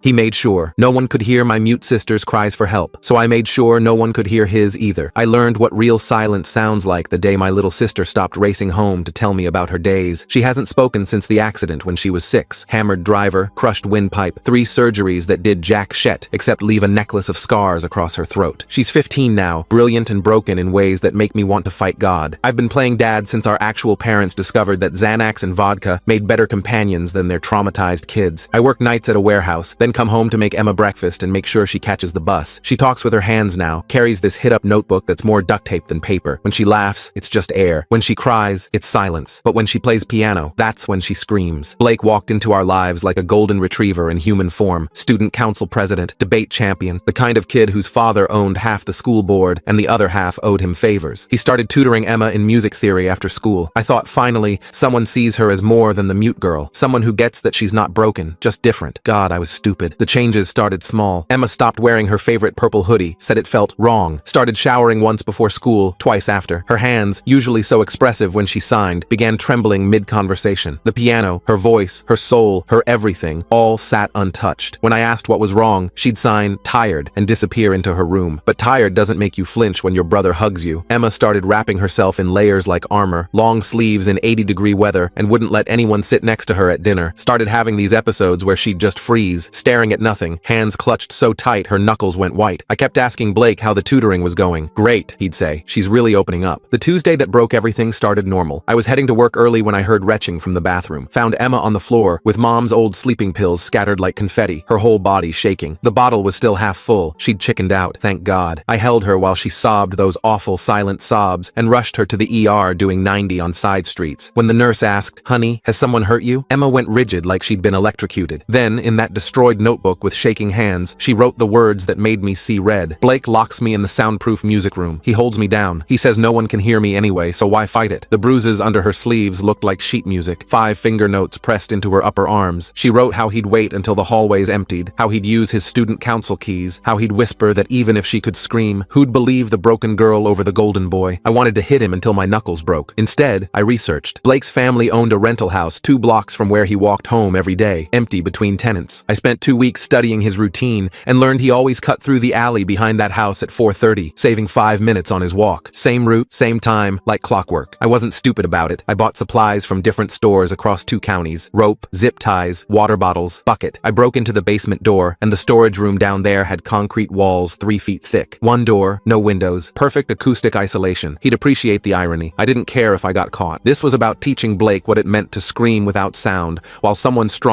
He made sure no one could hear my mute sister's cries for help, so I made sure no one could hear his either. I learned what real silence sounds like the day my little sister stopped racing home to tell me about her days. She hasn't spoken since the accident when she was 6. Hammered driver, crushed windpipe, 3 surgeries that did jack shit except leave a necklace of scars across her throat. She's 15 now, brilliant and broken in ways that make me want to fight God. I've been playing dad since our actual parents discovered that Xanax and vodka made better companions than their traumatized kids. I work nights at a warehouse, then come home to make Emma breakfast and make sure she catches the bus. She talks with her hands now, carries this hit-up notebook that's more duct tape than paper. When she laughs, it's just air. When she cries, it's silence. But when she plays piano, that's when she screams. Blake walked into our lives like a golden retriever in human form. Student council president, debate champion, the kind of kid whose father owned half the school board and the other half owed him favors. He started tutoring Emma in music theory after school. I thought finally, someone sees her as more than the mute girl. Someone who gets that she's not broken, just different. God, I was stupid. The changes started small. Emma stopped wearing her favorite purple hoodie, said it felt wrong, started showering once before school, twice after. Her hands, usually so expressive when she signed, began trembling mid-conversation. The piano, her voice, her soul, her everything, all sat untouched. When I asked what was wrong, she'd sign tired and disappear into her room. But tired doesn't make you flinch when your brother hugs you. Emma started wrapping herself in layers like armor, long sleeves in 80-degree weather, and wouldn't let anyone sit next to her at dinner. Started having these episodes where she'd just freeze, staring at nothing, hands clutched so tight her knuckles went white. I kept asking Blake how the tutoring was going. Great, he'd say. She's really opening up. The Tuesday that broke everything started normal. I was heading to work early when I heard retching from the bathroom. Found Emma on the floor, with Mom's old sleeping pills scattered like confetti, her whole body shaking. The bottle was still half full. She'd chickened out, thank God. I held her while she sobbed those awful silent sobs and rushed her to the ER doing 90 on side streets. When the nurse asked, "Honey, has someone hurt you?" Emma went rigid like she'd been electrocuted. Then, in that destroyed notebook with shaking hands, she wrote the words that made me see red. Blake locks me in the soundproof music room. He holds me down. He says no one can hear me anyway, so why fight it? The bruises under her sleeves looked like sheet music, 5 finger notes pressed into her upper arms. She wrote how he'd wait until the hallways emptied, how he'd use his student council keys, how he'd whisper that even if she could scream, who'd believe the broken girl over the golden boy? I wanted to hit him until my knuckles broke. Instead, I researched. Blake's family owned a rental house 2 blocks from where he walked home every day, empty between tenants. I spent 2 weeks studying his routine and learned he always cut through the alley behind that house at 4:30, saving 5 minutes on his walk. Same route, same time, like clockwork. I wasn't stupid about it. I bought supplies from different stores across 2 counties. Rope, zip ties, water bottles, bucket. I broke into the basement door, and the storage room down there had concrete walls 3 feet thick. 1 door, no windows, perfect acoustic isolation. He'd appreciate the irony. I didn't care if I got caught. This was about teaching Blake what it meant to scream without sound, while someone strong